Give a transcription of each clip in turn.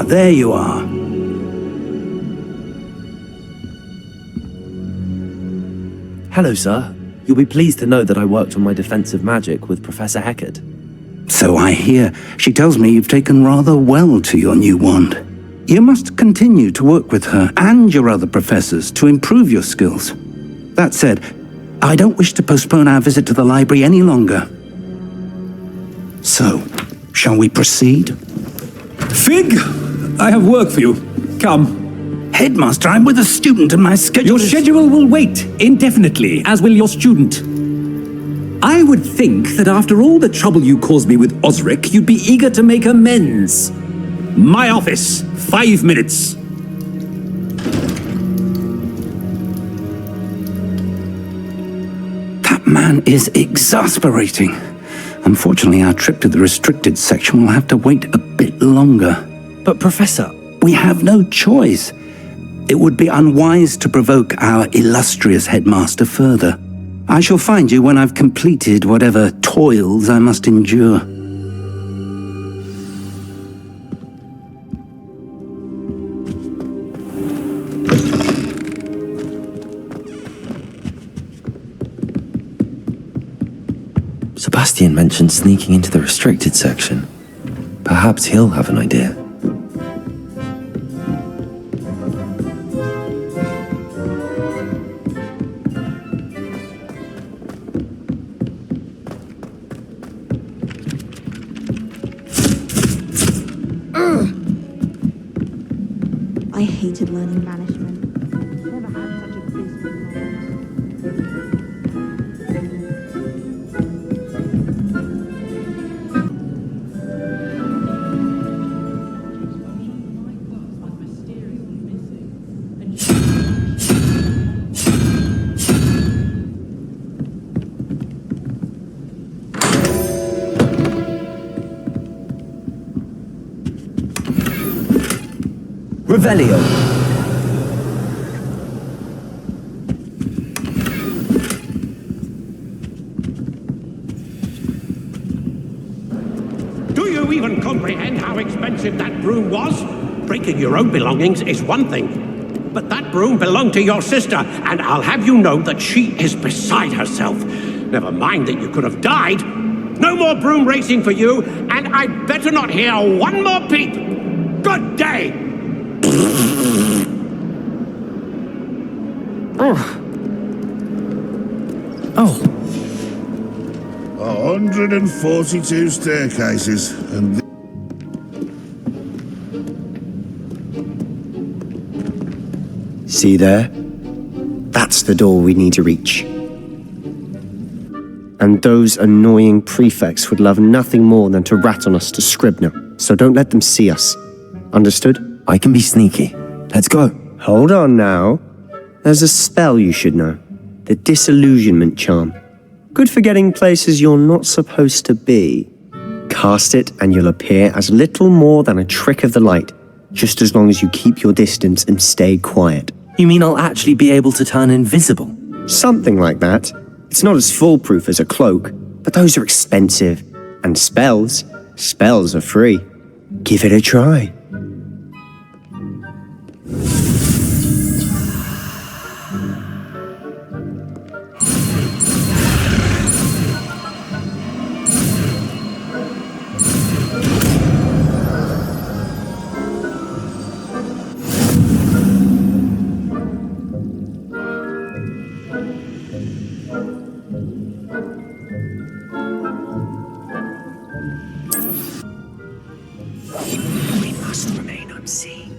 there you are. Hello, sir. You'll be pleased to know that I worked on my defensive magic with Professor Heckard. So I hear. She tells me you've taken rather well to your new wand. You must continue to work with her and your other professors to improve your skills. That said, I don't wish to postpone our visit to the library any longer. So, shall we proceed? Fig, I have work for you. Come. Headmaster, I'm with a student and my schedule Your schedule will wait indefinitely, as will your student. I would think that after all the trouble you caused me with Osric, you'd be eager to make amends. My office, 5 minutes. That man is exasperating. Unfortunately, our trip to the restricted section will have to wait a bit longer. But Professor... We have no choice. It would be unwise to provoke our illustrious headmaster further. I shall find you when I've completed whatever toils I must endure. Sebastian mentioned sneaking into the restricted section. Perhaps he'll have an idea. I hated learning banishment. Never had such a abysmal knowledge. Revelio. Do you even comprehend how expensive that broom was? Breaking your own belongings is one thing, but that broom belonged to your sister, and I'll have you know that she is beside herself. Never mind that you could have died. No more broom racing for you, and I'd better not hear one more peep. Good day! Oh. 142 staircases, and see there? That's the door we need to reach. And those annoying prefects would love nothing more than to rat on us to Scribner, so don't let them see us. Understood? I can be sneaky. Let's go. Hold on now. There's a spell you should know. The Disillusionment Charm. Good for getting places you're not supposed to be. Cast it and you'll appear as little more than a trick of the light, just as long as you keep your distance and stay quiet. You mean I'll actually be able to turn invisible? Something like that. It's not as foolproof as a cloak, but those are expensive. And spells are free. Give it a try. We must remain unseen.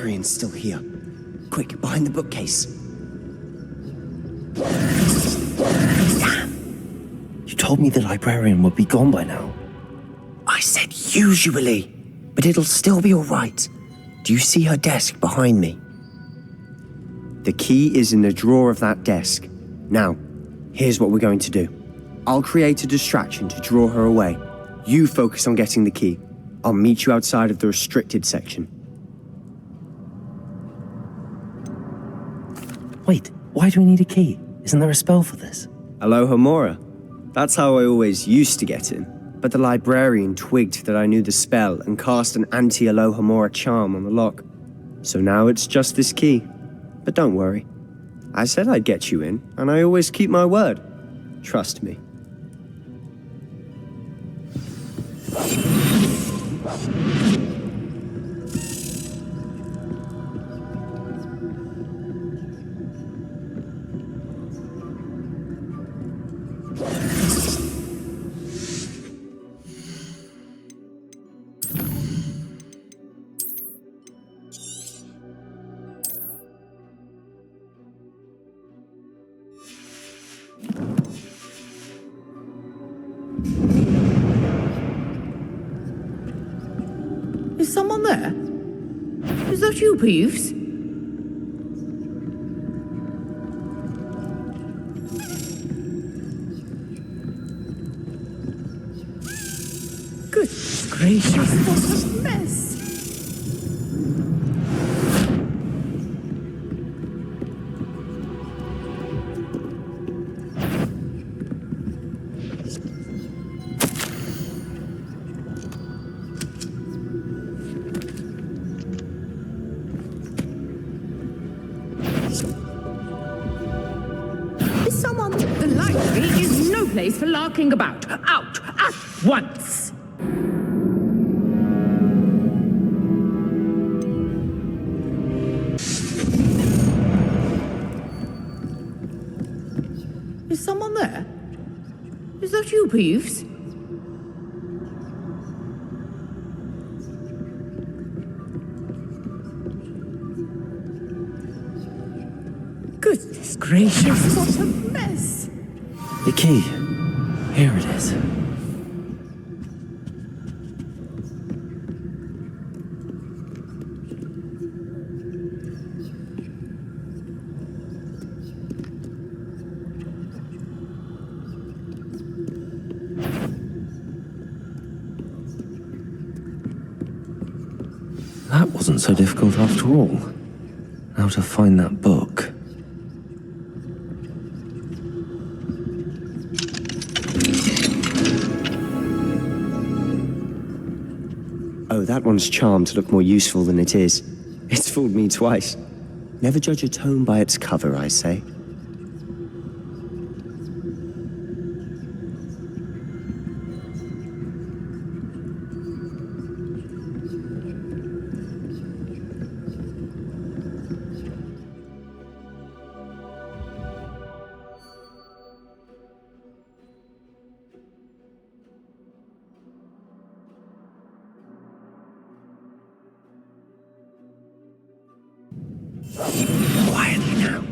librarian's still here. Quick, behind the bookcase. Damn! You told me the librarian would be gone by now. I said usually, but it'll still be alright. Do you see her desk behind me? The key is in the drawer of that desk. Now, here's what we're going to do. I'll create a distraction to draw her away. You focus on getting the key. I'll meet you outside of the restricted section. Wait, why do we need a key? Isn't there a spell for this? Aloha Mora. That's how I always used to get in. But the librarian twigged that I knew the spell and cast an anti-Aloha Mora charm on the lock. So now it's just this key. But don't worry. I said I'd get you in, and I always keep my word. Trust me. Is someone there? Is that you, Peeves? Goodness gracious, what a mess! The library is no place for larking about. Out at once! Is someone there? Is that you, Peeves? Goodness gracious, what a mess! The key. Here it is. That wasn't so difficult after all. Now to find that book. Oh, that one's charmed to look more useful than it is. It's fooled me twice. Never judge a tome by its cover, I say. Quietly now.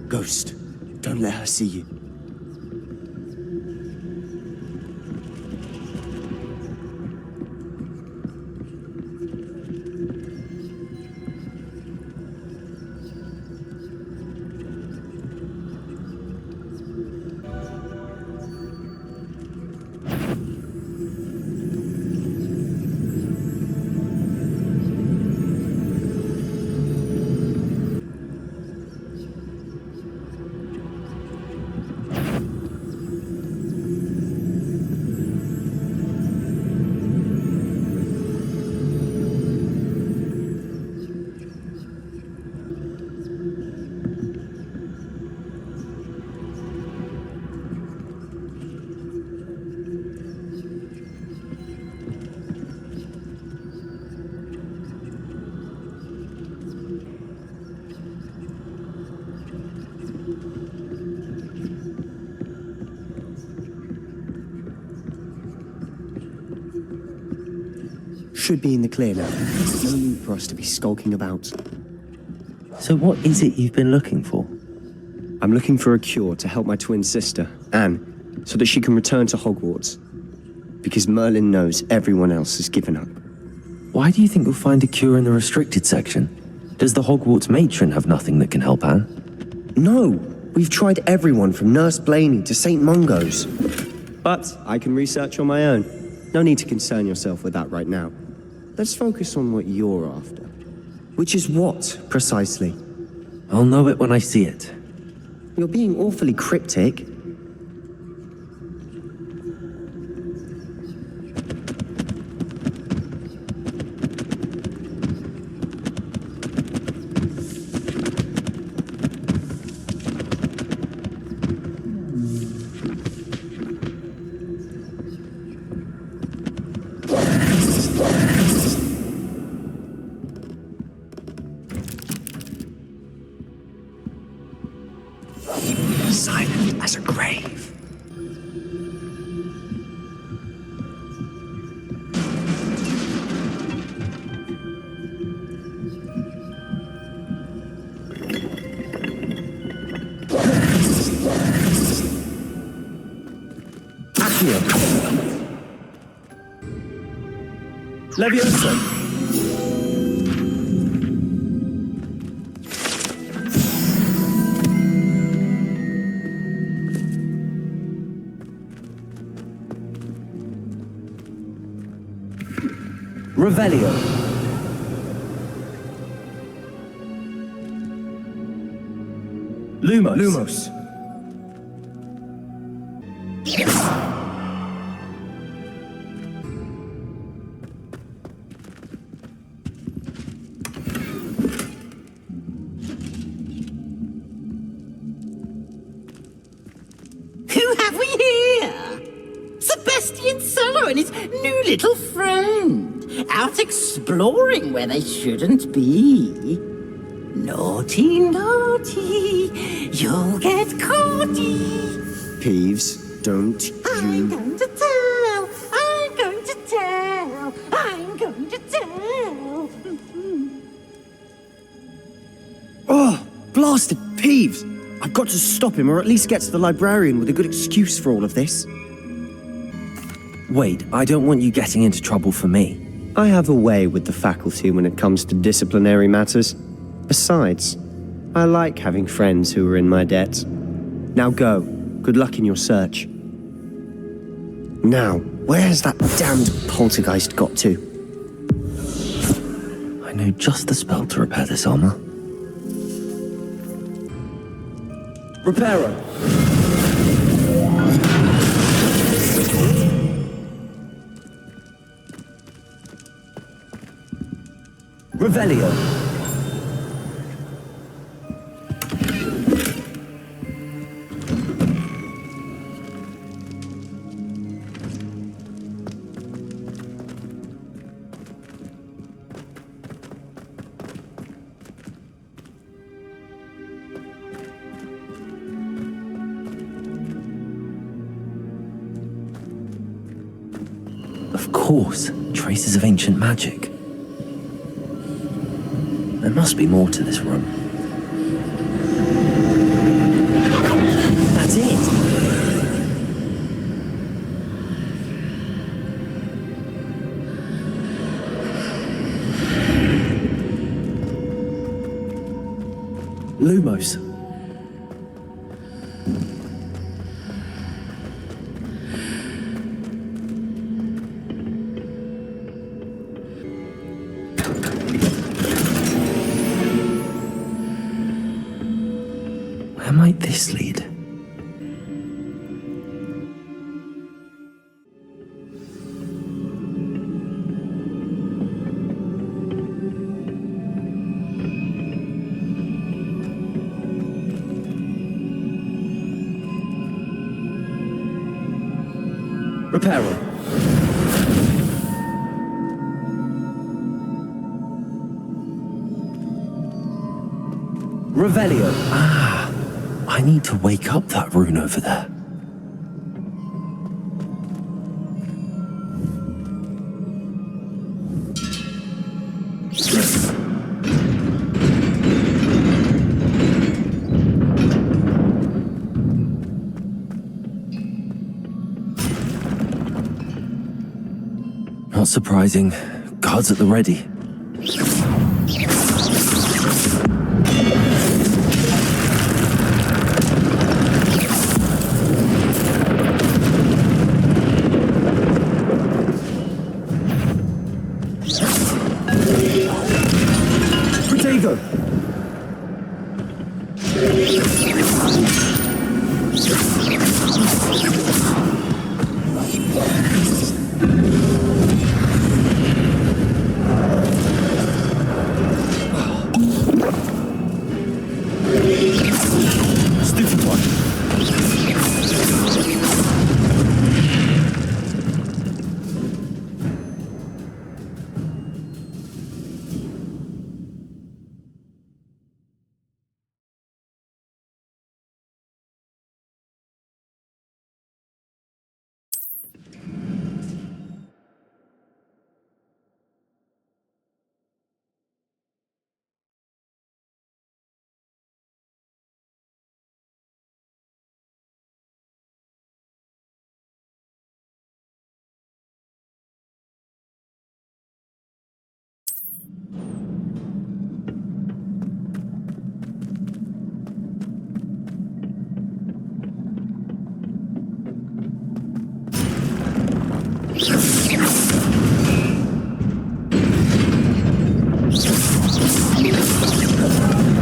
Ghost, don't let her see you. Should be in the clear now. No need for us to be skulking about. So what is it you've been looking for? I'm looking for a cure to help my twin sister, Anne, so that she can return to Hogwarts. Because Merlin knows everyone else has given up. Why do you think you'll find a cure in the restricted section? Does the Hogwarts matron have nothing that can help Anne? No! We've tried everyone from Nurse Blaney to St. Mungo's. But I can research on my own. No need to concern yourself with that right now. Let's focus on what you're after. Which is what, precisely? I'll know it when I see it. You're being awfully cryptic. Silent as a grave. Accio. Leviosa. Revelio. Lumos. Who have we here? Sebastian Solo and his new little friend. Out exploring where they shouldn't be. Naughty, naughty, you'll get caughty. Peeves, don't I'm you... going to tell, I'm going to tell, I'm going to tell. Oh, blasted Peeves! I've got to stop him, or at least get to the librarian with a good excuse for all of this. Wait, I don't want you getting into trouble for me. I have a way with the faculty when it comes to disciplinary matters. Besides, I like having friends who are in my debt. Now go. Good luck in your search. Now, where's that damned poltergeist got to? I know just the spell to repair this armor. Reparo. Revelio. Of course, traces of ancient magic. There must be more to this room. That's it! Lumos. Where might this lead? Reparo. Revelio. I need to wake up that rune over there. Not surprising. Guards at the ready. Protego! Stupid one.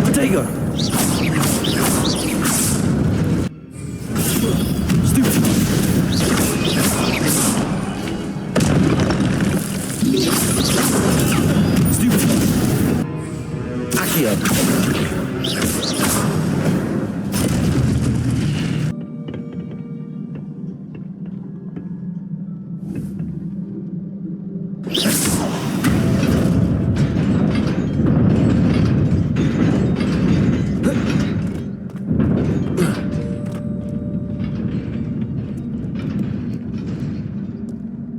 Protego! Stupid one. Stupid one. Accio.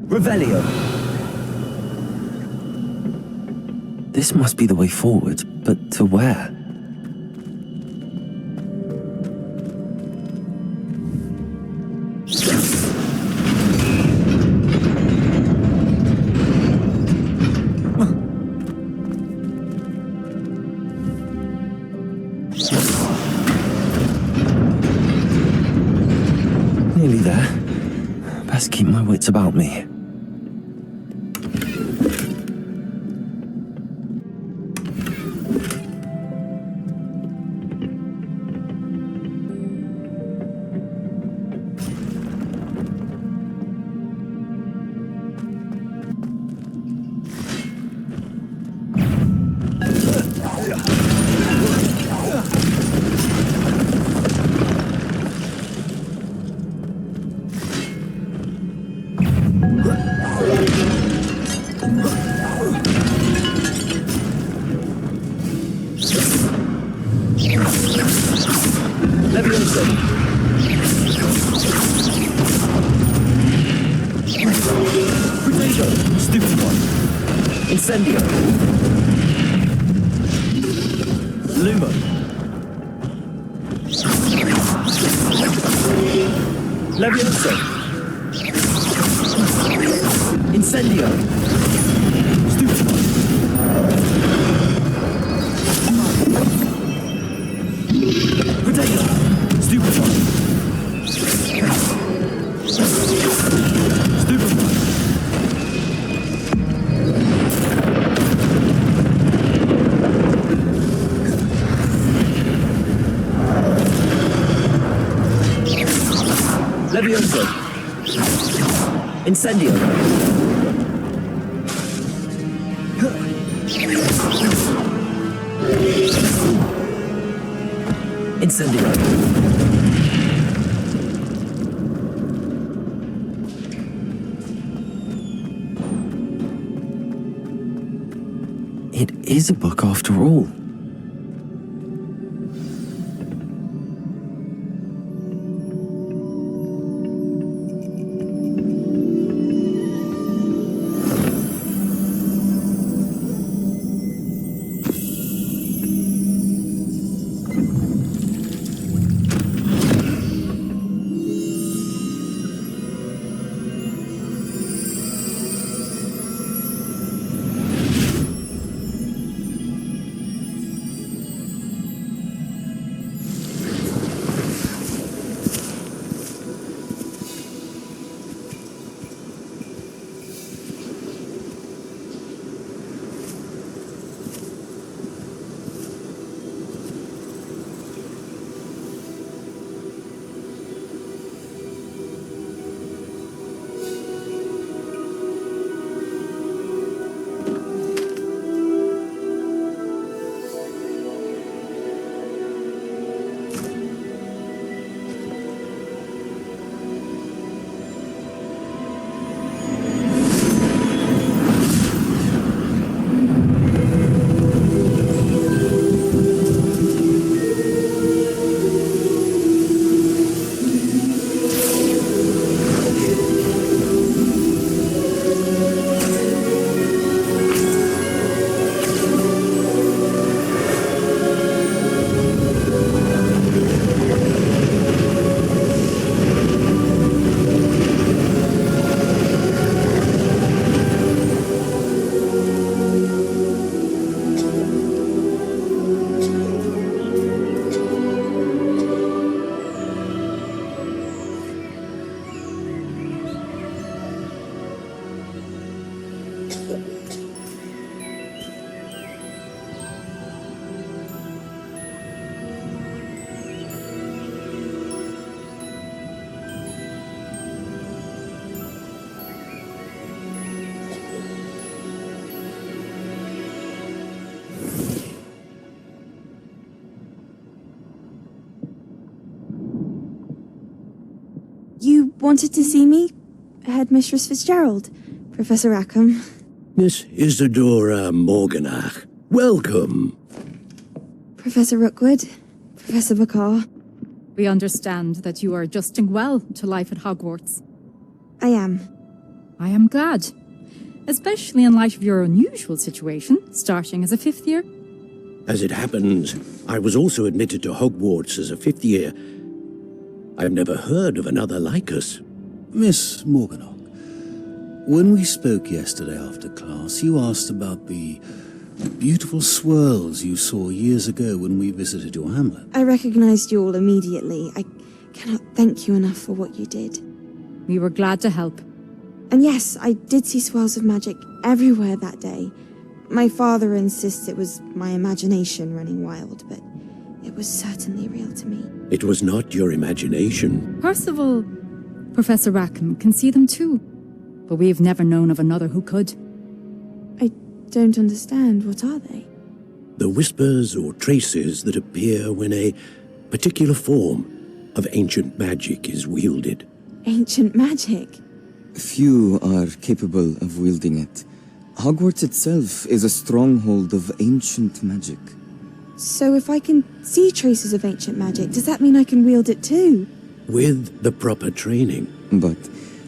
Revelio. This must be the way forward, but to where? Nearly there. Best keep my wits about me. Stupid one. Incendio. Lumo. Levioso. Incendio. Stupid one. Potato. Stupid one. Stupid one. Levioso. Incendio. Incendio. It is a book after all. wanted to see me? Headmistress Fitzgerald, Professor Rackham. Miss Isadora Morganach, welcome. Professor Rookwood, Professor Bakar. We understand that you are adjusting well to life at Hogwarts. I am. I am glad. Especially in light of your unusual situation, starting as a 5th year. As it happens, I was also admitted to Hogwarts as a 5th year. I've never heard of another like us. Miss Morganach, when we spoke yesterday after class, you asked about the beautiful swirls you saw years ago when we visited your hamlet. I recognized you all immediately. I cannot thank you enough for what you did. We were glad to help. And yes, I did see swirls of magic everywhere that day. My father insists it was my imagination running wild, but it was certainly real to me. It was not your imagination. Percival, Professor Rackham can see them too. But we've never known of another who could. I don't understand. What are they? The whispers or traces that appear when a particular form of ancient magic is wielded. Ancient magic? Few are capable of wielding it. Hogwarts itself is a stronghold of ancient magic. So if I can see traces of ancient magic, does that mean I can wield it too? With the proper training. But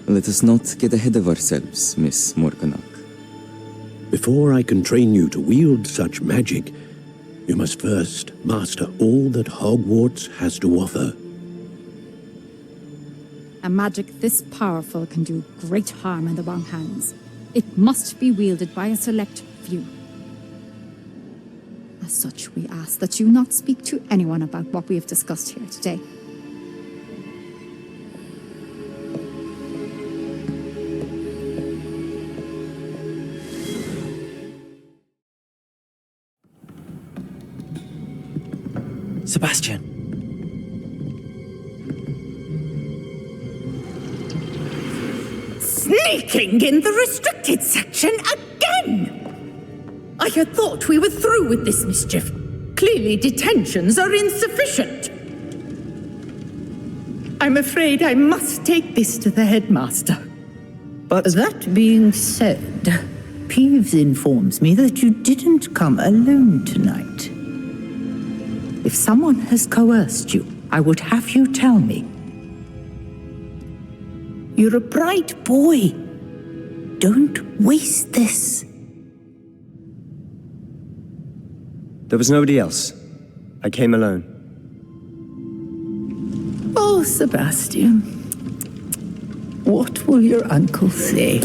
let us not get ahead of ourselves, Miss Morganach. Before I can train you to wield such magic, you must first master all that Hogwarts has to offer. A magic this powerful can do great harm in the wrong hands. It must be wielded by a select few. As such, we ask that you not speak to anyone about what we have discussed here today. Sebastian! Sneaking in the restricted section again! I had thought we were through with this mischief. Clearly detentions are insufficient. I'm afraid I must take this to the headmaster. But that being said, Peeves informs me that you didn't come alone tonight. If someone has coerced you, I would have you tell me. You're a bright boy. Don't waste this. There was nobody else. I came alone. Oh, Sebastian. What will your uncle say?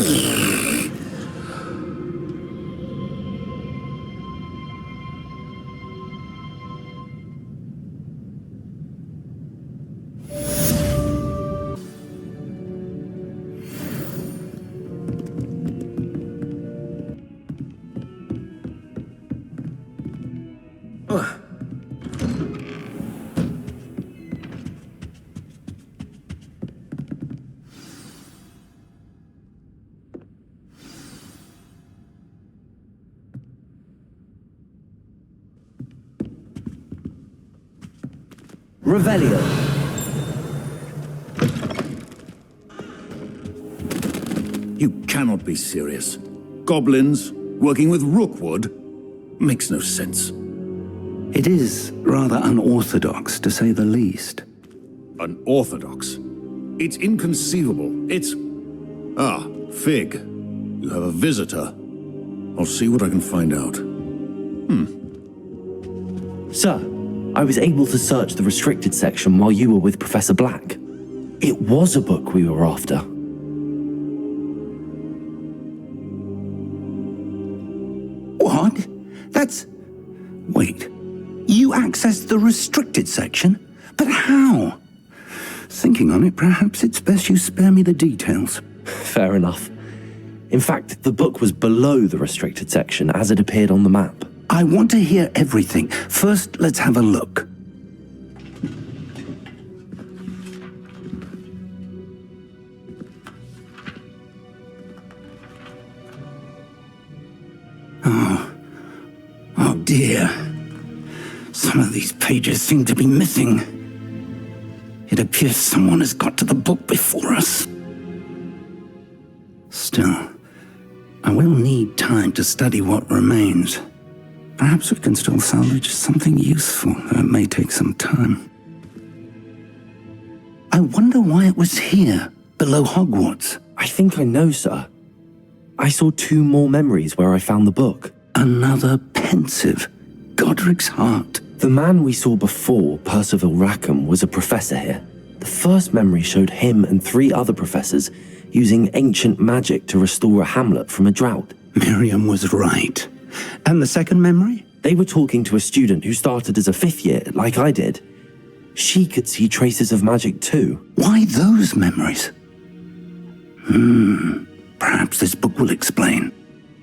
Revelio. You cannot be serious. Goblins working with Rookwood? Makes no sense. It is rather unorthodox, to say the least. Unorthodox? It's inconceivable. It's... Ah, Fig. You have a visitor. I'll see what I can find out. Sir, I was able to search the restricted section while you were with Professor Black. It was a book we were after. What? That's... Wait. You accessed the restricted section? But how? Thinking on it, perhaps it's best you spare me the details. Fair enough. In fact, the book was below the restricted section as it appeared on the map. I want to hear everything. First, let's have a look. Oh dear. Some of these pages seem to be missing. It appears someone has got to the book before us. Still, I will need time to study what remains. Perhaps we can still salvage something useful, though it may take some time. I wonder why it was here, below Hogwarts. I think I know, sir. I saw 2 more memories where I found the book. Another pensive. Godric's heart. The man we saw before, Percival Rackham, was a professor here. The first memory showed him and 3 other professors using ancient magic to restore a hamlet from a drought. Miriam was right. And the second memory? They were talking to a student who started as a 5th year, like I did. She could see traces of magic too. Why those memories? Perhaps this book will explain.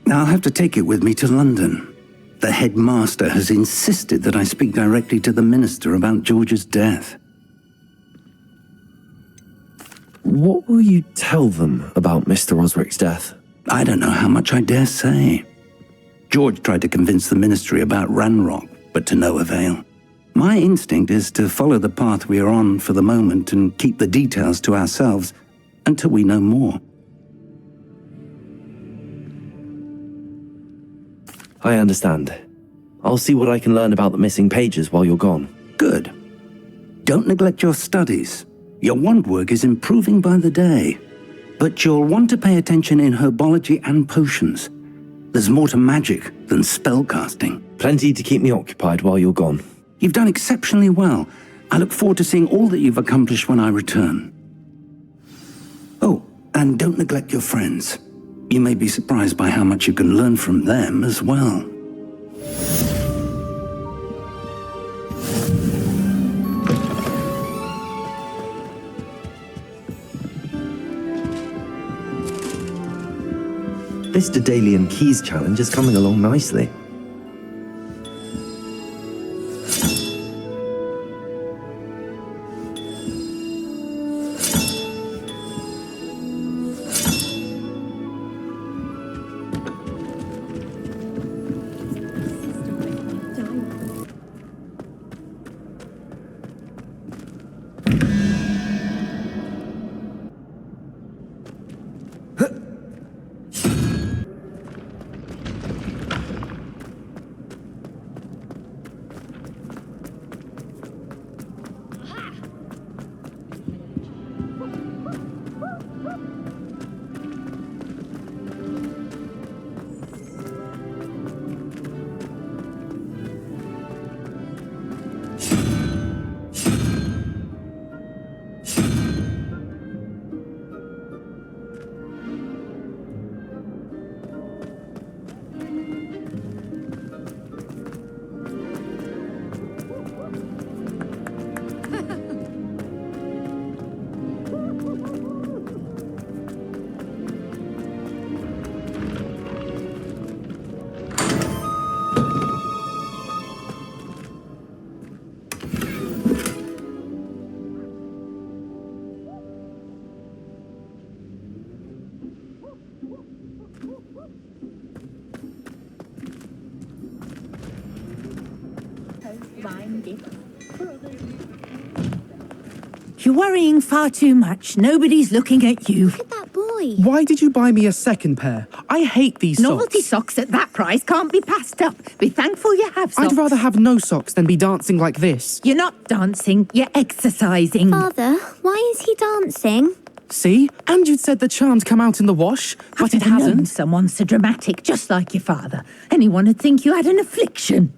I'll have to take it with me to London. The headmaster has insisted that I speak directly to the minister about George's death. What will you tell them about Mr. Osric's death? I don't know how much I dare say. George tried to convince the ministry about Ranrock, but to no avail. My instinct is to follow the path we are on for the moment and keep the details to ourselves until we know more. I understand. I'll see what I can learn about the missing pages while you're gone. Good. Don't neglect your studies. Your wand work is improving by the day. But you'll want to pay attention in herbology and potions. There's more to magic than spellcasting. Plenty to keep me occupied while you're gone. You've done exceptionally well. I look forward to seeing all that you've accomplished when I return. Oh, and don't neglect your friends. You may be surprised by how much you can learn from them as well. This Daedalian Keys challenge is coming along nicely. You're worrying far too much. Nobody's looking at you. Look at that boy. Why did you buy me a second pair? I hate these Novelty socks. socks at that price can't be passed up. Be thankful you have socks. I'd rather have no socks than be dancing like this. You're not dancing, you're exercising. Father, why is he dancing? See? And you'd said the charm's come out in the wash, but it I've known hasn't. someone so dramatic, just like your father. Anyone would think you had an affliction.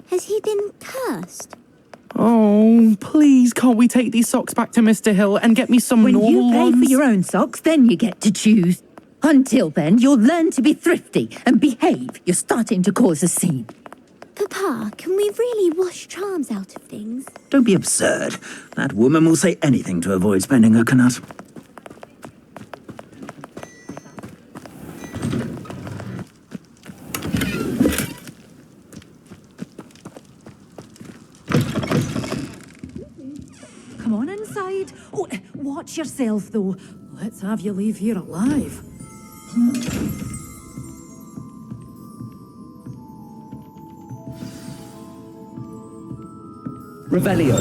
Has he been cursed? Oh, please, can't we take these socks back to Mr. Hill and get me some When normal you pay ones? for your own socks, then you get to choose. Until then, you'll learn to be thrifty and behave. You're starting to cause a scene. Papa, can we really wash charms out of things? Don't be absurd. That woman will say anything to avoid spending her knut. Come on inside. Oh, watch yourself, though. Let's have you leave here alive. Revelio.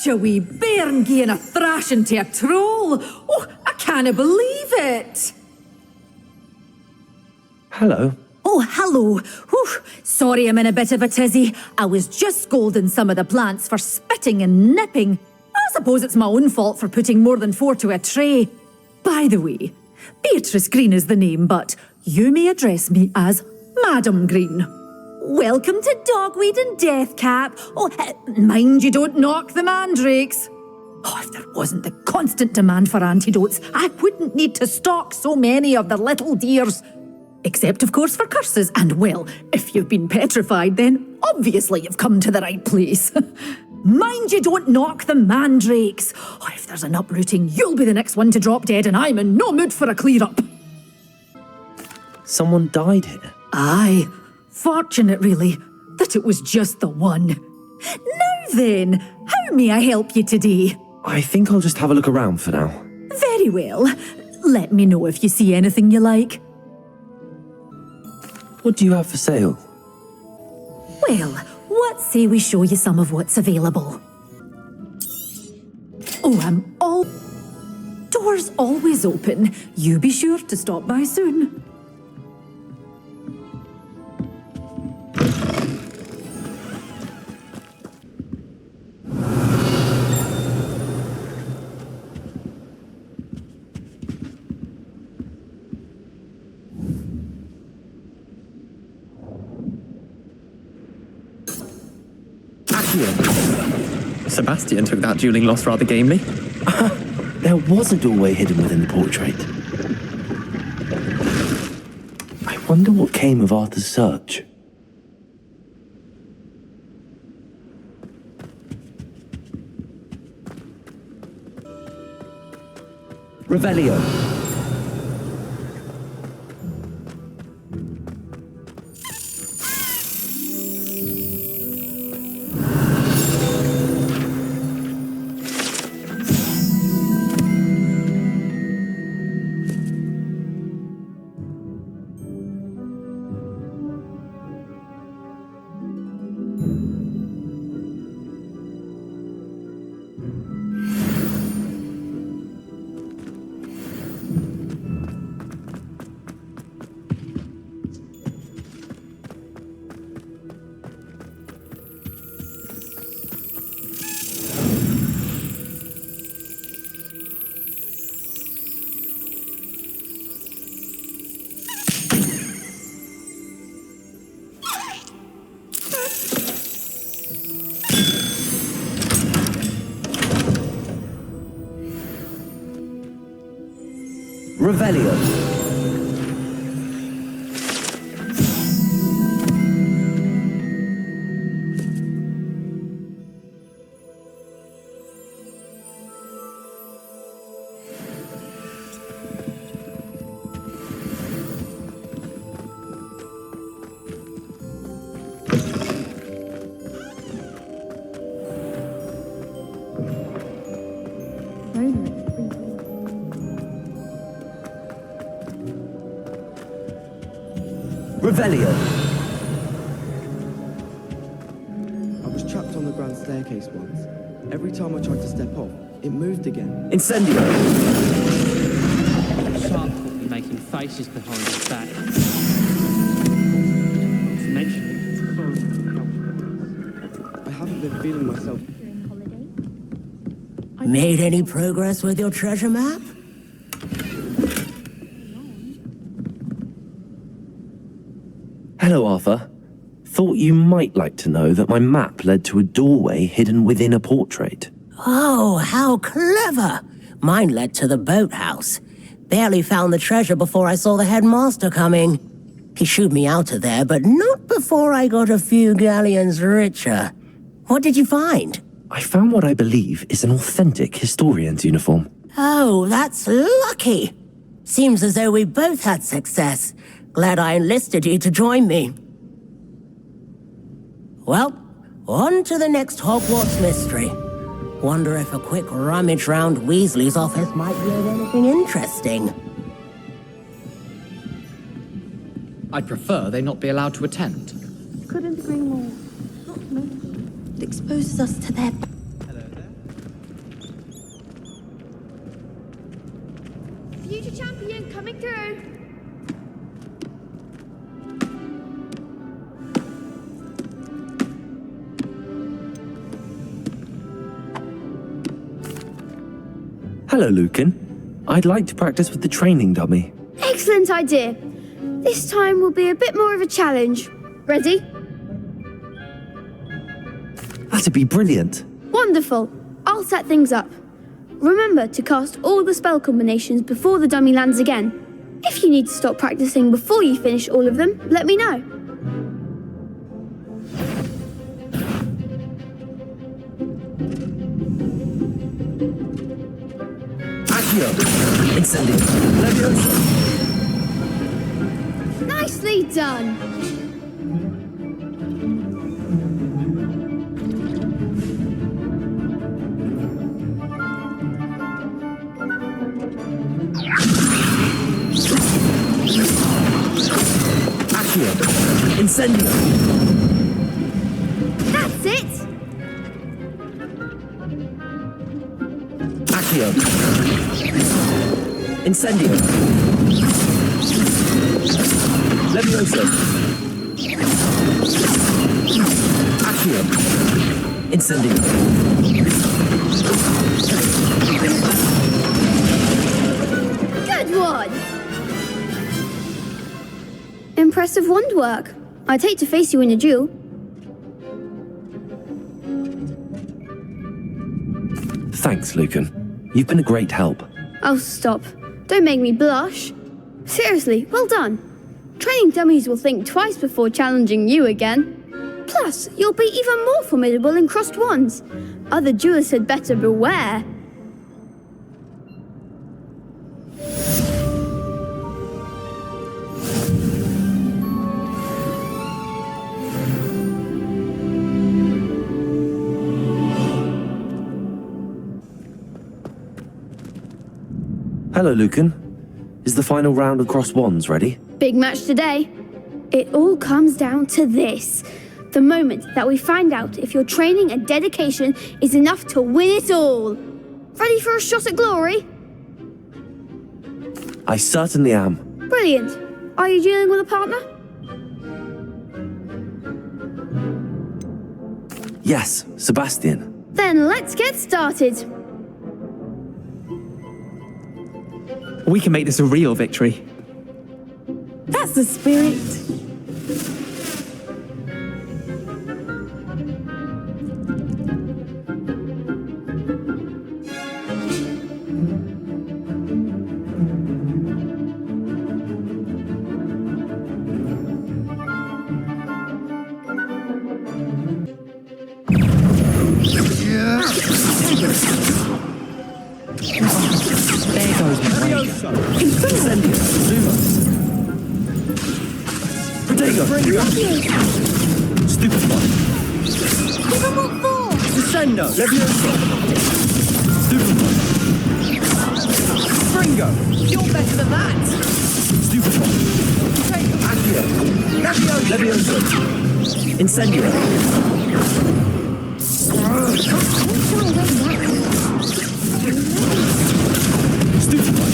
Such a wee bairn gieing a thrashing to a troll. Oh, I can't believe it. Hello. Oh, hello. Whew. Sorry I'm in a bit of a tizzy. I was just scolding some of the plants for spitting and nipping. I suppose it's my own fault for putting more than 4 to a tray. By the way, Beatrice Green is the name, but you may address me as Madam Green. Welcome to Dogweed and Deathcap. Oh, mind you don't knock the mandrakes. Oh, if there wasn't the constant demand for antidotes, I wouldn't need to stock so many of the little dears. Except, of course, for curses. And, well, if you've been petrified, then obviously you've come to the right place. Mind you don't knock the mandrakes. Oh, if there's an uprooting, you'll be the next one to drop dead, and I'm in no mood for a clear-up. Someone died here? Aye. Fortunate, really, that it was just the one. Now then, how may I help you today? I think I'll just have a look around for now. Very well. Let me know if you see anything you like. What do you have for sale? Well, what say we show you some of what's available? Oh, doors always open. You be sure to stop by soon. Sebastian took that dueling loss rather gamely. There was a doorway hidden within the portrait. I wonder what came of Arthur's search. Revelio. Revelio. Revelio. I was trapped on the grand staircase once. Every time I tried to step off, it moved again. Incendio. Sharp caught me making faces behind his back. Not to mention I haven't been feeling myself. Made any progress with your treasure map? Hello, Arthur. Thought you might like to know that my map led to a doorway hidden within a portrait. Oh, how clever! Mine led to the boathouse. Barely found the treasure before I saw the headmaster coming. He shooed me out of there, but not before I got a few galleons richer. What did you find? I found what I believe is an authentic historian's uniform. Oh, that's lucky. Seems as though we both had success. Glad I enlisted you to join me. Well, on to the next Hogwarts mystery. Wonder if a quick rummage round Weasley's office might yield anything interesting. I'd prefer they not be allowed to attend. Couldn't agree more. Not to mention, it exposes us to their... Hello, Lucan. I'd like to practice with the training dummy. Excellent idea. This time will be a bit more of a challenge. Ready? That'd be brilliant. Wonderful. I'll set things up. Remember to cast all the spell combinations before the dummy lands again. If you need to stop practicing before you finish all of them, let me know. Accio. Incendio. Leviosa. Nicely done. Accio. Incendio. That's it. Accio. Incendio. Leviosa. Accio. Incendio. Good one. Impressive wand work. I'd hate to face you in a duel. Thanks, Lucan. You've been a great help. Oh, stop. Don't make me blush. Seriously, well done. Training dummies will think twice before challenging you again. Plus, you'll be even more formidable in crossed wands. Other duelists had better beware. Hello, Lucan. Is the final round of crossed wands ready? Big match today. It all comes down to this. The moment that we find out if your training and dedication is enough to win it all. Ready for a shot at glory? I certainly am. Brilliant. Are you dealing with a partner? Yes, Sebastian. Then let's get started. We can make this a real victory. That's the spirit. There goes my way. Incendio. Protego. Stupefy. Give him what for? Descendo. Leviosa. Stupefy. Springo, you're better than that. Stupefy. Accio. Leviosa. Incendio. Stupefy.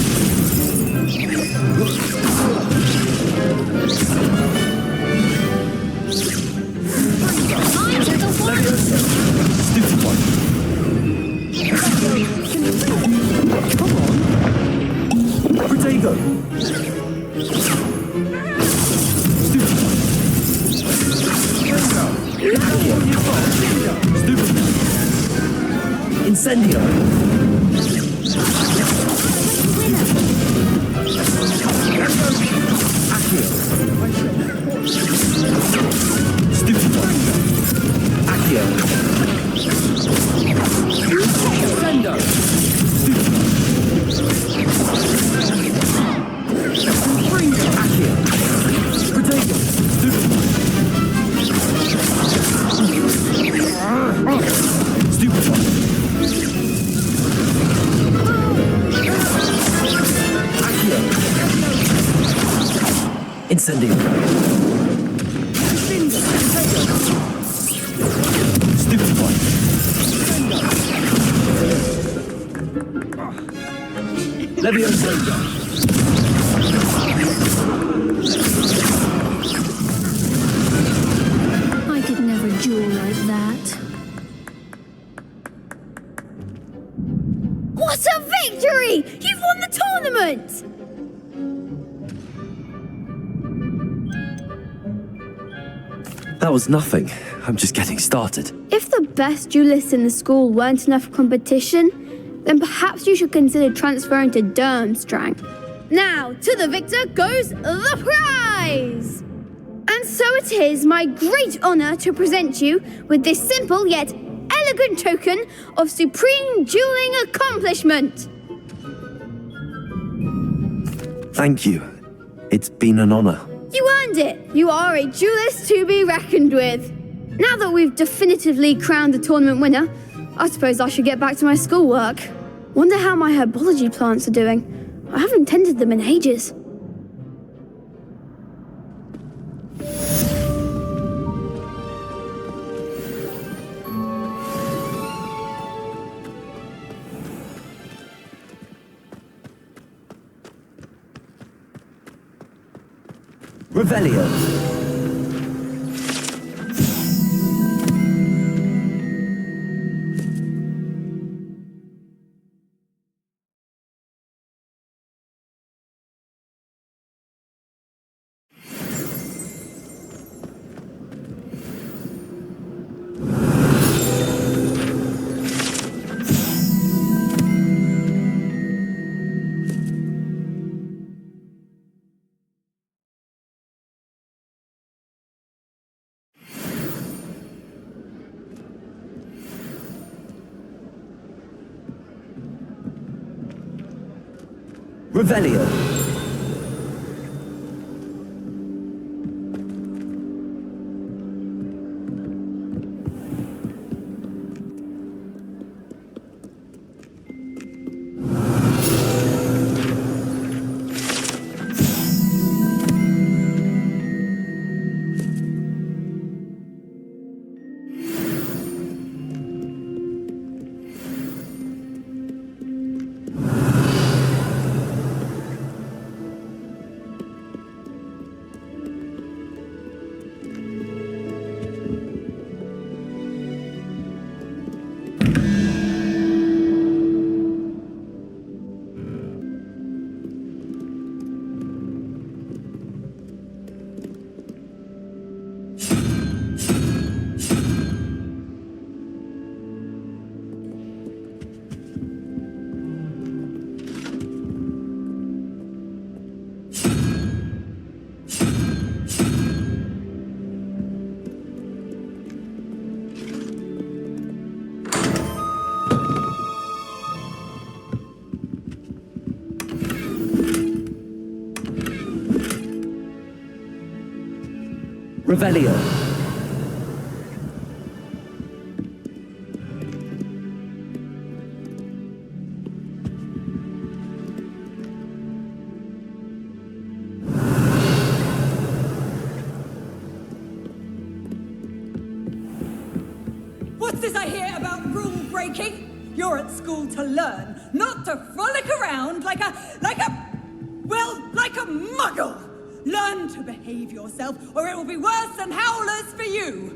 Come on. Protego. Stupefy. Stupefy. Incendio. Accio. Stupefy. Accio. Sendo. Bring it. Accio. Protego. Stupefy. Stupefy. Accio. Incendio. Stupefy. Leviosa. I could never duel like that. What a Victory! You've won the tournament! That was nothing. I'm just getting started. If the best duelists in the school weren't enough for competition, then perhaps you should consider transferring to Durmstrang. Now, to the victor goes the prize! And so it is my great honor to present you with this simple yet elegant token of supreme dueling accomplishment. Thank you. It's been an honor. You earned it. You are a duelist to be reckoned with. Now that we've definitively crowned the tournament winner, I suppose I should get back to my schoolwork. Wonder how my herbology plants are doing. I haven't tended them in ages. Revelio. Revelio. Revelio. What's this I hear about rule breaking? You're at school to learn, not to frolic around like a muggle. Learn to behave yourself, or it will be worse than howlers for you.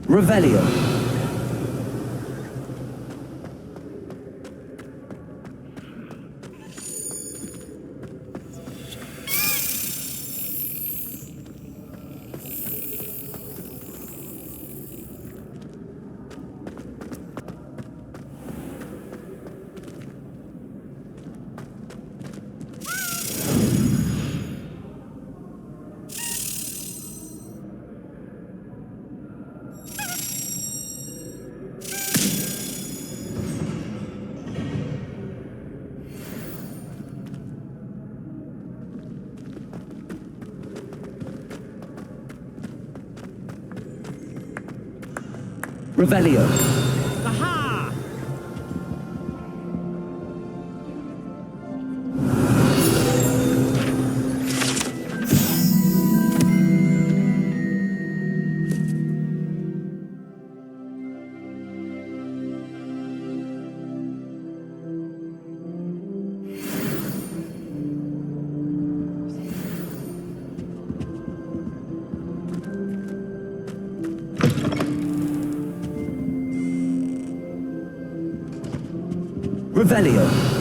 Revelio. Revelio. Aha! Revelio.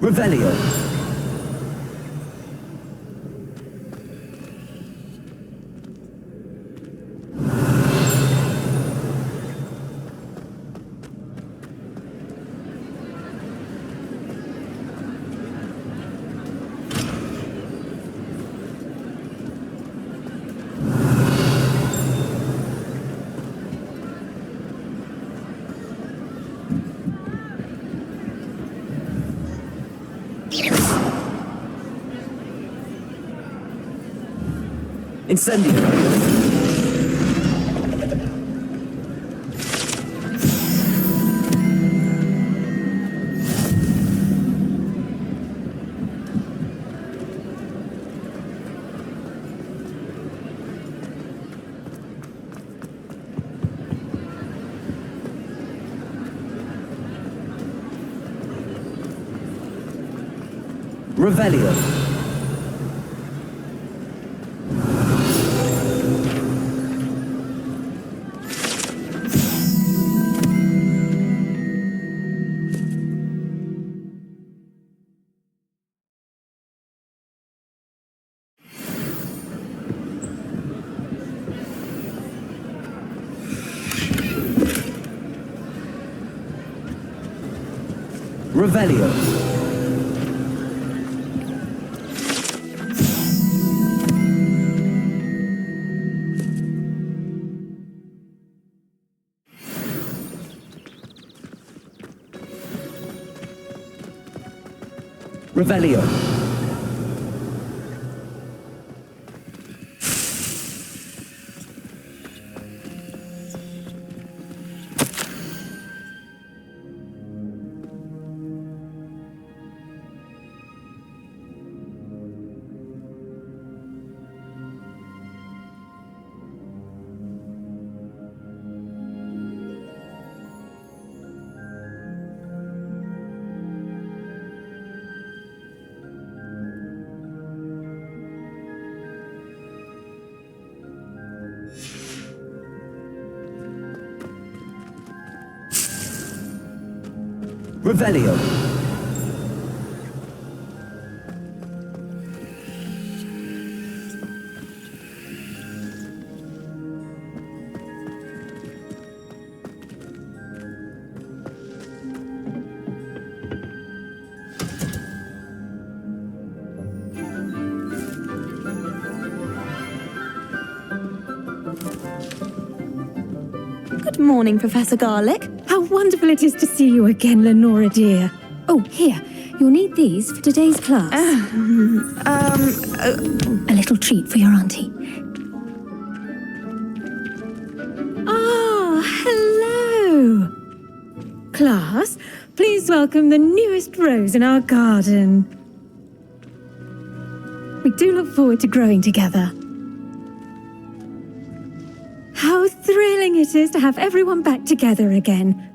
Revelio. Incendio. Revelio. Revelio. Revelio. Revelio. Good morning, Professor Garlick. How wonderful it is to see you again, Lenora dear. Oh, here, you'll need these for today's class. A little treat for your auntie. Ah, hello. Class, please welcome the newest rose in our garden. We do look forward to growing together. How thrilling it is to have everyone back together again.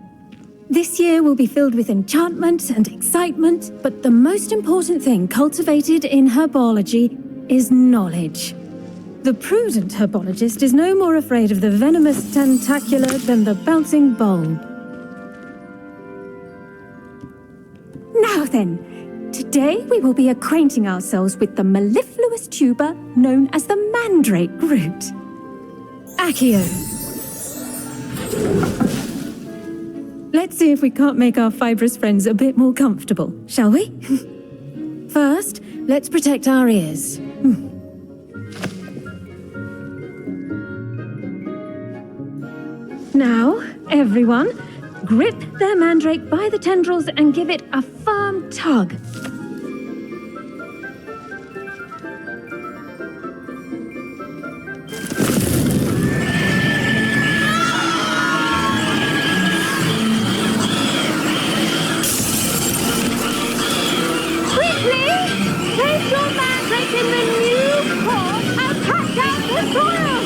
This year will be filled with enchantment and excitement, but the most important thing cultivated in herbology is knowledge. The prudent herbologist is no more afraid of the venomous tentacular than the bouncing bulb. Now then, today we will be acquainting ourselves with the mellifluous tuber known as the mandrake root. Accio. Let's see if we can't make our fibrous friends a bit more comfortable, shall we? First, let's protect our ears. Now, everyone, grip their mandrake by the tendrils and give it a firm tug. Quickly! Place your mandrake in the new pot and cut down the soil!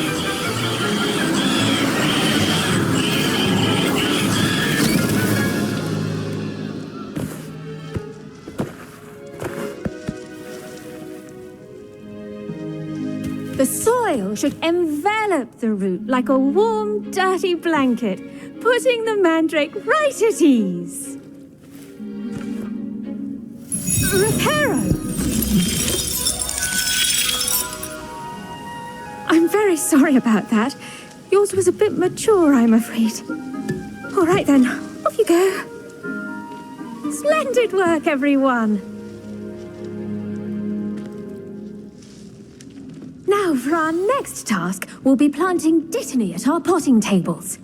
The soil should envelop the root like a warm, dirty blanket, putting the mandrake right at ease. Reparo! I'm very sorry about that. Yours was a bit mature, I'm afraid. All right then, off you go. Splendid work, everyone. Now, for our next task, we'll be planting dittany at our potting tables.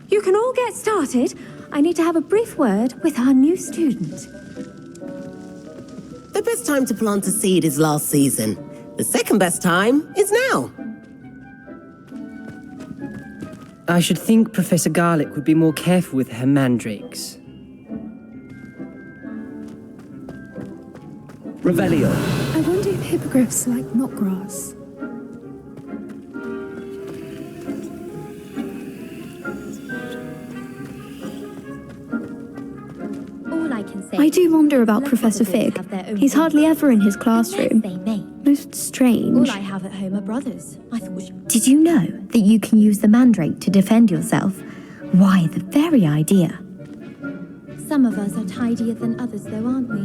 You can all get started. I need to have a brief word with our new student. The best time to plant a seed is last season. The second best time is now. I should think Professor Garlick would be more careful with her mandrakes. Revelio. I wonder if hippogriffs like knotgrass. I do wonder about Professor Fig. He's hardly ever in his classroom. Most strange. All I have at home are brothers. I thought. Did you know that you can use the mandrake to defend yourself? Why, the very idea. Some of us are tidier than others, though, aren't we?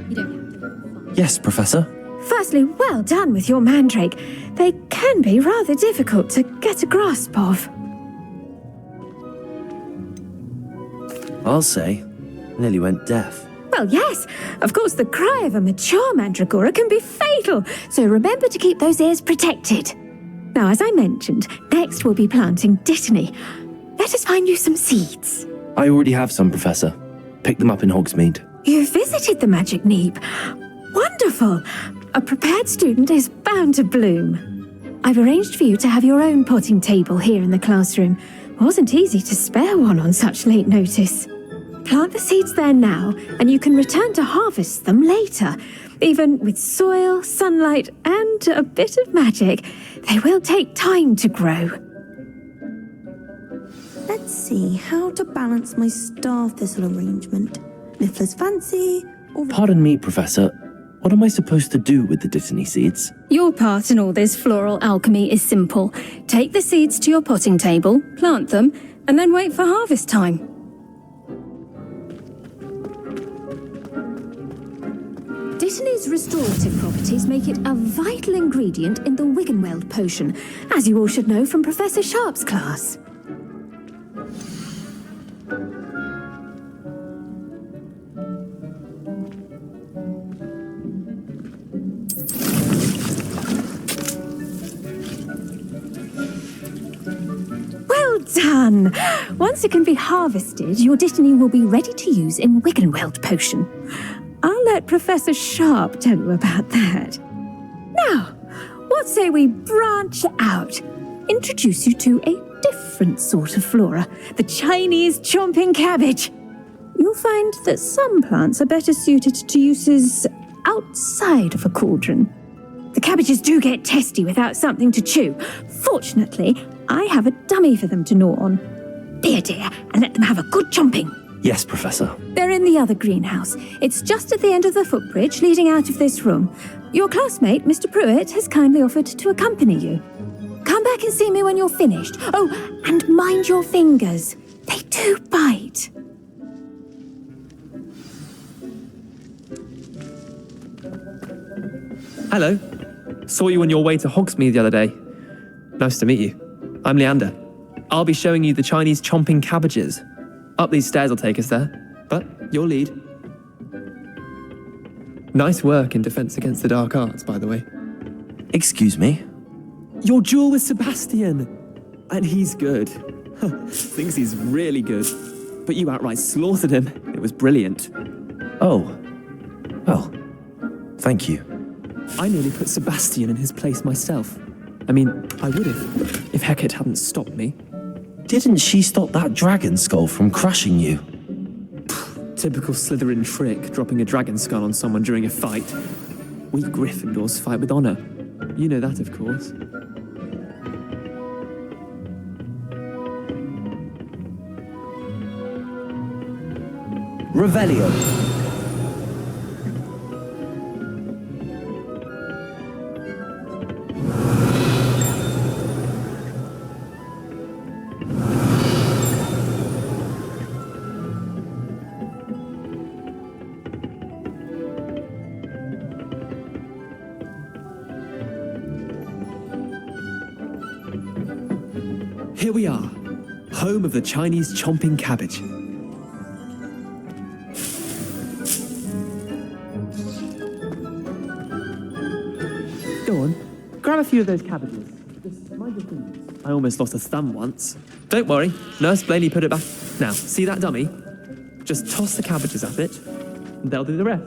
You don't have to. Yes, Professor. Firstly, well done with your mandrake. They can be rather difficult to get a grasp of. I'll say, nearly went deaf. Well, yes. Of course, the cry of a mature mandragora can be fatal, so remember to keep those ears protected. Now, as I mentioned, next we'll be planting dittany. Let us find you some seeds. I already have some, Professor. Picked them up in Hogsmeade. You visited the Magic Neep. Wonderful. A prepared student is bound to bloom. I've arranged for you to have your own potting table here in the classroom. Wasn't easy to spare one on such late notice. Plant the seeds there now, and you can return to harvest them later. Even with soil, sunlight, and a bit of magic, they will take time to grow. Let's see how to balance my star thistle arrangement. Niffler's fancy, or... Pardon me, Professor. What am I supposed to do with the dittany seeds? Your part in all this floral alchemy is simple. Take the seeds to your potting table, plant them, and then wait for harvest time. Dittany's restorative properties make it a vital ingredient in the Wiggenweld potion, as you all should know from Professor Sharp's class. Well done! Once it can be harvested, your dittany will be ready to use in Wiggenweld potion. I'll let Professor Sharp tell you about that. Now, what say we branch out? Introduce you to a different sort of flora, the Chinese chomping cabbage. You'll find that some plants are better suited to uses outside of a cauldron. The cabbages do get testy without something to chew. Fortunately, I have a dummy for them to gnaw on. Be a dear and let them have a good chomping. Yes, Professor. They're in the other greenhouse. It's just at the end of the footbridge leading out of this room. Your classmate, Mr. Pruitt, has kindly offered to accompany you. Come back and see me when you're finished. Oh, and mind your fingers. They do bite. Hello. Saw you on your way to Hogsmeade the other day. Nice to meet you. I'm Leander. I'll be showing you the Chinese chomping cabbages. Up these stairs will take us there, but you'll lead. Nice work in Defense Against the Dark Arts, by the way. Excuse me? Your duel with Sebastian! And he's good. Thinks he's really good. But you outright slaughtered him. It was brilliant. Oh. Well, thank you. I nearly put Sebastian in his place myself. I mean, I would have, if Hecate hadn't stopped me. Didn't she stop that dragon skull from crushing you? Typical Slytherin trick, dropping a dragon skull on someone during a fight. We Gryffindors fight with honor. You know that, of course. Revelio. Here we are, home of the Chinese chomping cabbage. Go on, grab a few of those cabbages. Just mind your fingers. I almost lost a thumb once. Don't worry, Nurse Blaney put it back. Now, see that dummy? Just toss the cabbages at it, and they'll do the rest.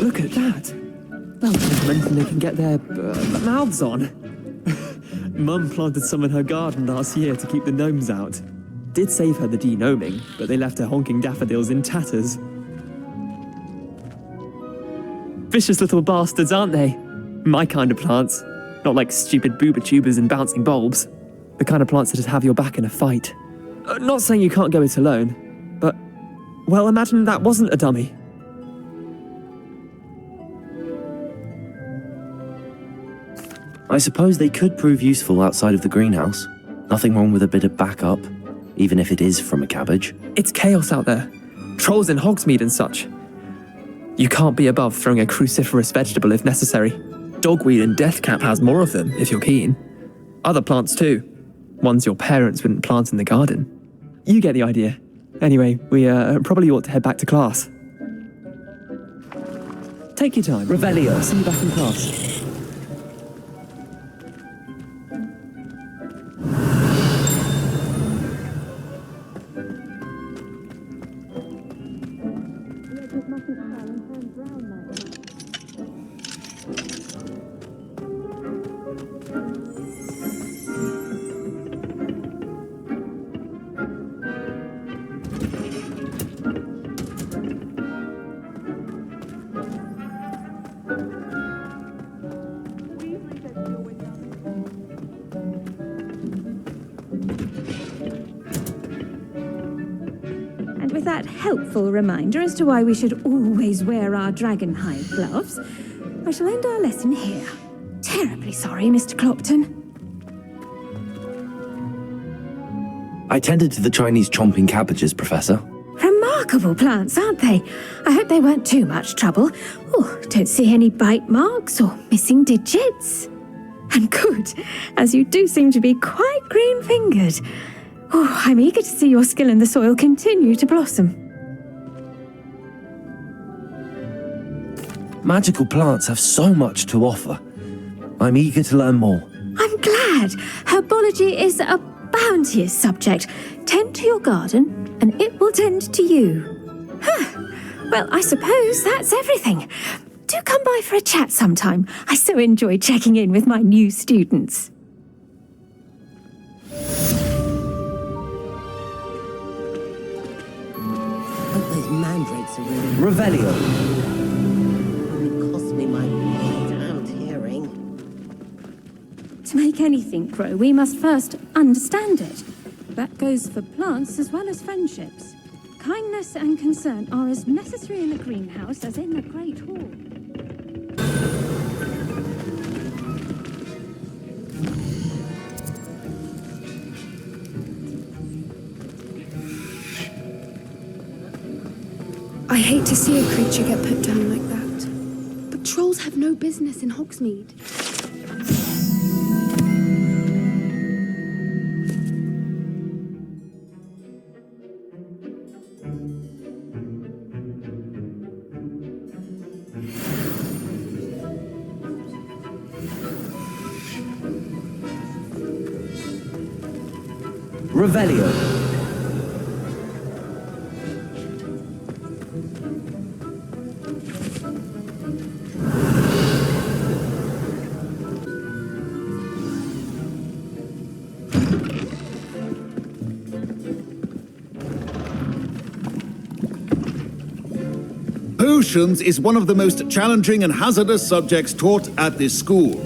Look at that. Well, anything they can get their mouths on. Mum planted some in her garden last year to keep the gnomes out. Did save her the de-gnoming, but they left her honking daffodils in tatters. Vicious little bastards, aren't they? My kind of plants. Not like stupid booba tubers and bouncing bulbs. The kind of plants that just have your back in a fight. Not saying you can't go it alone, but, well, imagine that wasn't a dummy. I suppose they could prove useful outside of the greenhouse. Nothing wrong with a bit of backup, even if it is from a cabbage. It's chaos out there. Trolls in Hogsmeade and such. You can't be above throwing a cruciferous vegetable if necessary. Dogweed and deathcap has more of them, if you're keen. Other plants too. Ones your parents wouldn't plant in the garden. You get the idea. Anyway, we probably ought to head back to class. Take your time. Revelio. I'll see you back in class. With that helpful reminder as to why we should always wear our dragonhide gloves, I shall end our lesson here. Terribly sorry, Mr. Clopton. I tended to the Chinese chomping cabbages, Professor. Remarkable plants, aren't they? I hope they weren't too much trouble. Oh, don't see any bite marks or missing digits. And good, as you do seem to be quite green-fingered. Oh, I'm eager to see your skill in the soil continue to blossom. Magical plants have so much to offer. I'm eager to learn more. I'm glad. Herbology is a bounteous subject. Tend to your garden, and it will tend to you. Well, I suppose that's everything. Do come by for a chat sometime. I so enjoy checking in with my new students. Hope those mandrakes are really... Revelio. Only cost me my damned hearing. To make anything grow, we must first understand it. That goes for plants as well as friendships. Kindness and concern are as necessary in the greenhouse as in the Great Hall. I hate to see a creature get put down like that. But trolls have no business in Hogsmeade. Revelio. Potions is one of the most challenging and hazardous subjects taught at this school.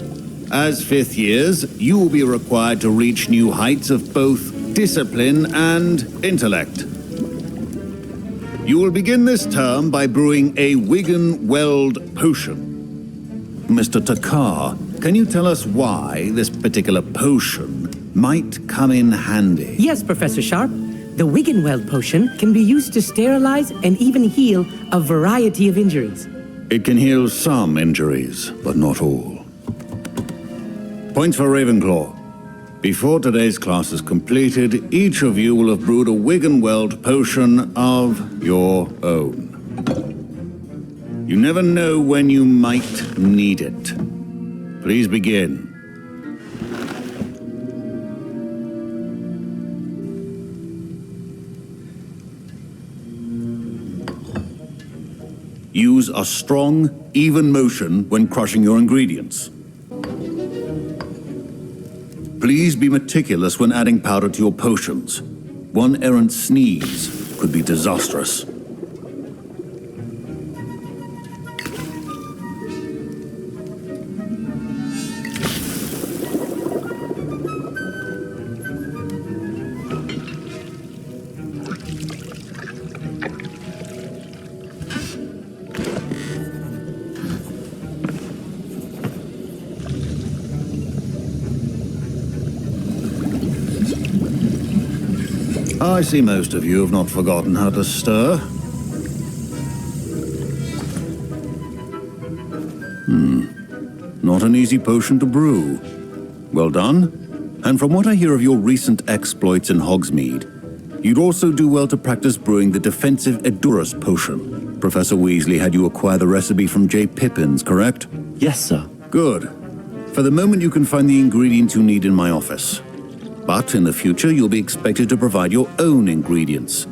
As fifth years, you will be required to reach new heights of both discipline and intellect. You will begin this term by brewing a Wiggenweld potion. Mr. Takar, can you tell us why this particular potion might come in handy? Yes, Professor Sharp. The Wiggenweld potion can be used to sterilize and even heal a variety of injuries. It can heal some injuries, but not all. Points for Ravenclaw. Before today's class is completed, each of you will have brewed a Wiggenweld potion of your own. You never know when you might need it. Please begin. Use a strong, even motion when crushing your ingredients. Please be meticulous when adding powder to your potions. One errant sneeze could be disastrous. I see most of you have not forgotten how to stir. Not an easy potion to brew. Well done. And from what I hear of your recent exploits in Hogsmeade, you'd also do well to practice brewing the defensive Edurus potion. Professor Weasley had you acquire the recipe from J. Pippins, correct? Yes, sir. Good. For the moment, you can find the ingredients you need in my office. But in the future, you'll be expected to provide your own ingredients.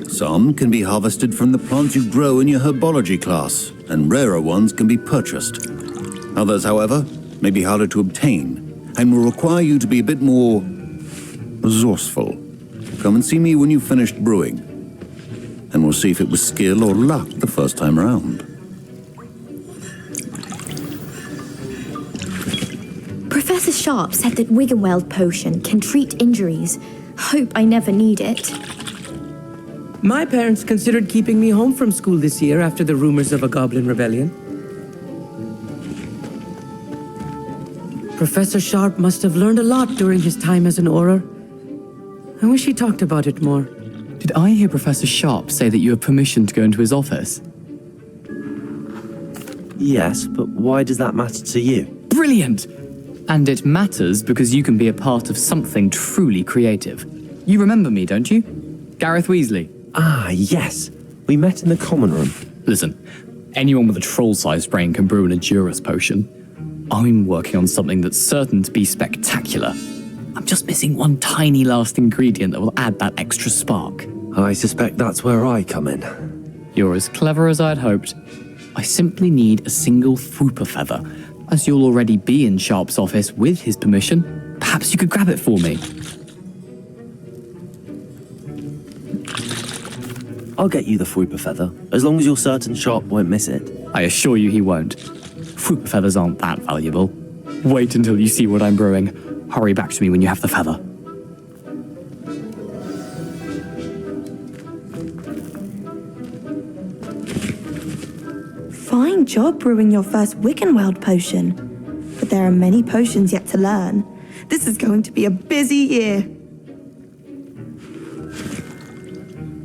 Some can be harvested from the plants you grow in your Herbology class, and rarer ones can be purchased. Others, however, may be harder to obtain, and will require you to be a bit more resourceful. Come and see me when you've finished brewing, and we'll see if it was skill or luck the first time around. Professor Sharp said that Wiggenweld potion can treat injuries. Hope I never need it. My parents considered keeping me home from school this year after the rumors of a goblin rebellion. Professor Sharp must have learned a lot during his time as an Auror. I wish he talked about it more. Did I hear Professor Sharp say that you have permission to go into his office? Yes, but why does that matter to you? Brilliant! And it matters because you can be a part of something truly creative. You remember me, don't you? Gareth Weasley. Ah, yes. We met in the common room. Listen, anyone with a troll-sized brain can brew an Edurus potion. I'm working on something that's certain to be spectacular. I'm just missing one tiny last ingredient that will add that extra spark. I suspect that's where I come in. You're as clever as I'd hoped. I simply need a single Fwooper feather. As you'll already be in Sharp's office with his permission, perhaps you could grab it for me. I'll get you the Fwooper feather, as long as you're certain Sharp won't miss it. I assure you he won't. Fwooper feathers aren't that valuable. Wait until you see what I'm brewing. Hurry back to me when you have the feather. Fine job brewing your first Wickenweld potion. But there are many potions yet to learn. This is going to be a busy year.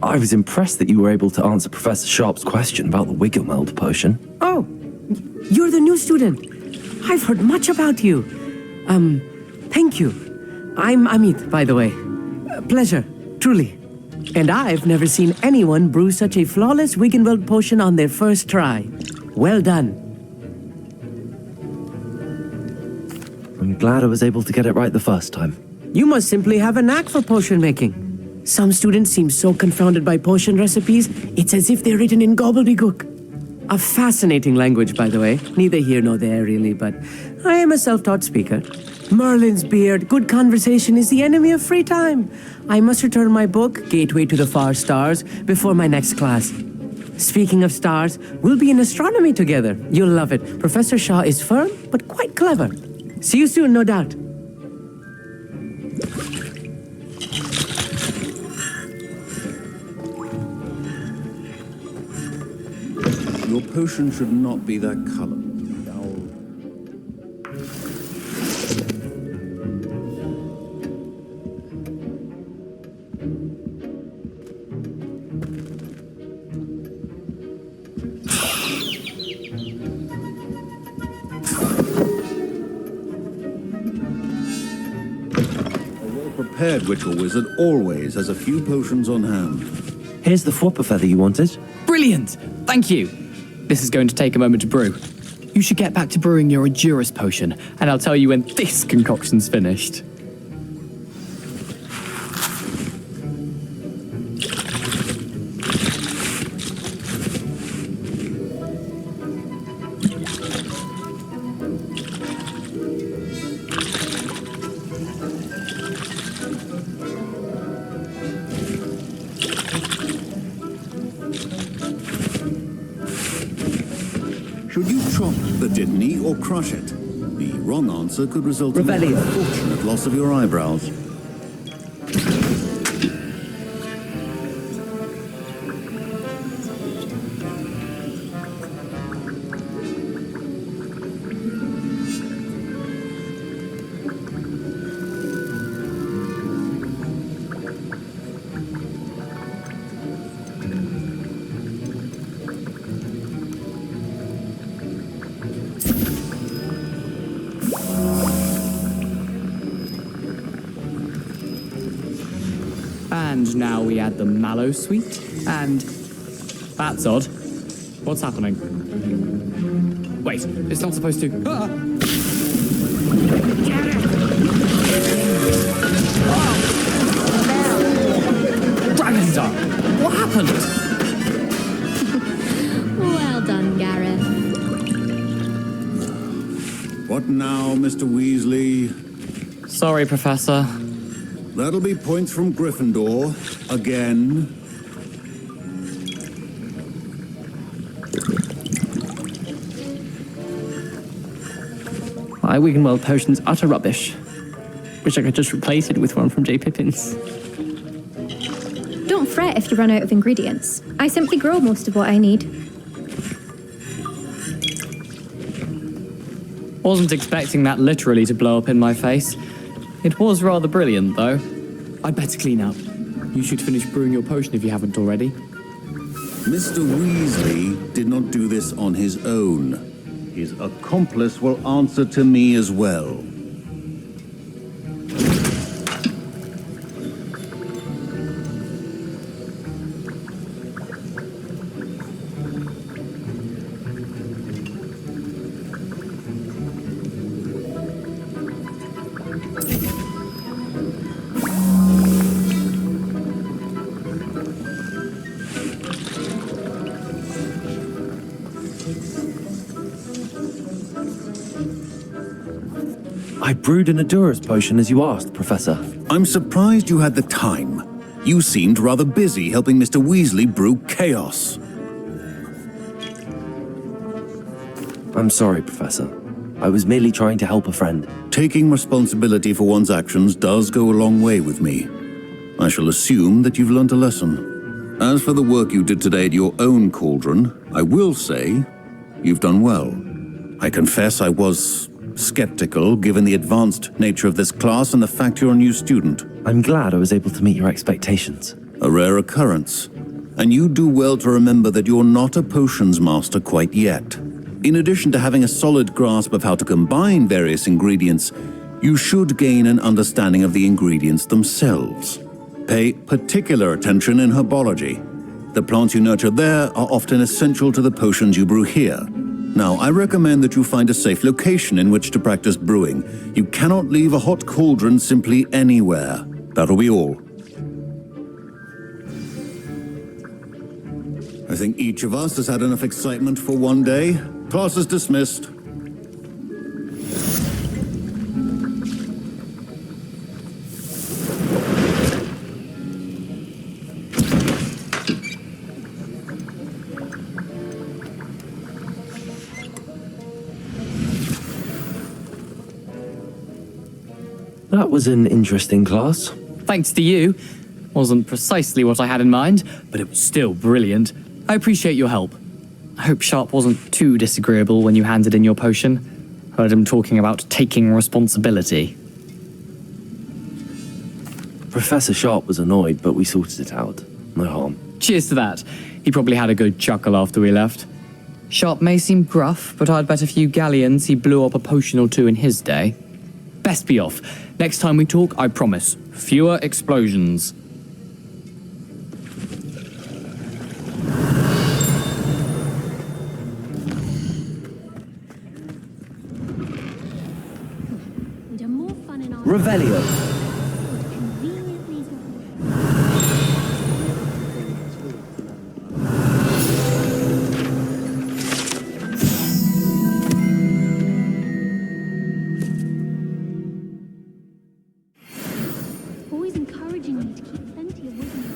I was impressed that you were able to answer Professor Sharp's question about the Wiggenweld potion. Oh, you're the new student. I've heard much about you. Thank you. I'm Amit, by the way. Pleasure, truly. And I've never seen anyone brew such a flawless Wiggenweld potion on their first try. Well done. I'm glad I was able to get it right the first time. You must simply have a knack for potion making. Some students seem so confounded by potion recipes, it's as if they're written in gobbledygook. A fascinating language, by the way. Neither here nor there, really, but I am a self-taught speaker. Merlin's beard, good conversation is the enemy of free time. I must return my book, Gateway to the Far Stars, before my next class. Speaking of stars, we'll be in astronomy together. You'll love it. Professor Shaw is firm, but quite clever. See you soon, no doubt. Your potion should not be that color. Prepared ritual wizard always has a few potions on hand. Here's the Fwooper feather you wanted. Brilliant! Thank you! This is going to take a moment to brew. You should get back to brewing your Edurus potion, and I'll tell you when this concoction's finished. Should you chop the Didney or crush it? The wrong answer could result in an unfortunate loss of your eyebrows. And now we add the mallow sweet, and... That's odd. What's happening? Wait, it's not supposed to... Ah! Dragonstar! What happened? Well done, Gareth. What now, Mr. Weasley? Sorry, Professor. That'll be points from Gryffindor. Again. My Wiggenweld potion's utter rubbish. Wish I could just replace it with one from J. Pippin's. Don't fret if you run out of ingredients. I simply grow most of what I need. Wasn't expecting that literally to blow up in my face. It was rather brilliant, though. I'd better clean up. You should finish brewing your potion if you haven't already. Mr. Weasley did not do this on his own. His accomplice will answer to me as well. I brewed an Adura's potion as you asked, Professor. I'm surprised you had the time. You seemed rather busy helping Mr. Weasley brew chaos. I'm sorry, Professor. I was merely trying to help a friend. Taking responsibility for one's actions does go a long way with me. I shall assume that you've learnt a lesson. As for the work you did today at your own cauldron, I will say you've done well. I confess I was skeptical given the advanced nature of this class and the fact you're a new student. I'm glad I was able to meet your expectations. A rare occurrence. And you do well to remember that you're not a potions master quite yet. In addition to having a solid grasp of how to combine various ingredients, you should gain an understanding of the ingredients themselves. Pay particular attention in herbology. The plants you nurture there are often essential to the potions you brew here. Now, I recommend that you find a safe location in which to practice brewing. You cannot leave a hot cauldron simply anywhere. That'll be all. I think each of us has had enough excitement for one day. Class is dismissed. That was an interesting class. Thanks to you. Wasn't precisely what I had in mind, but it was still brilliant. I appreciate your help. I hope Sharp wasn't too disagreeable when you handed in your potion. Heard him talking about taking responsibility. Professor Sharp was annoyed, but we sorted it out. No harm. Cheers to that. He probably had a good chuckle after we left. Sharp may seem gruff, but I'd bet a few galleons he blew up a potion or two in his day. Best be off. Next time we talk, I promise, fewer explosions. Revelio. Always encouraging me to keep plenty of wisdom.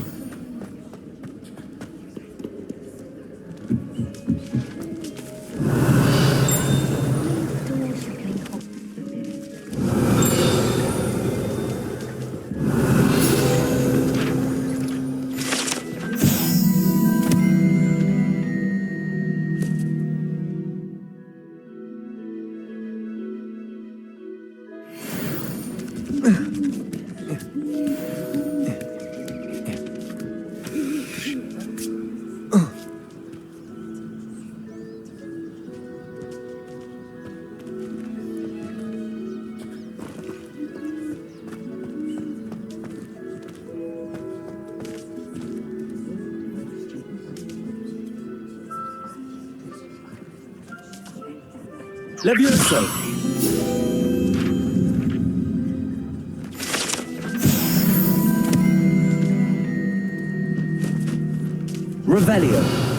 Levioso. Revelio.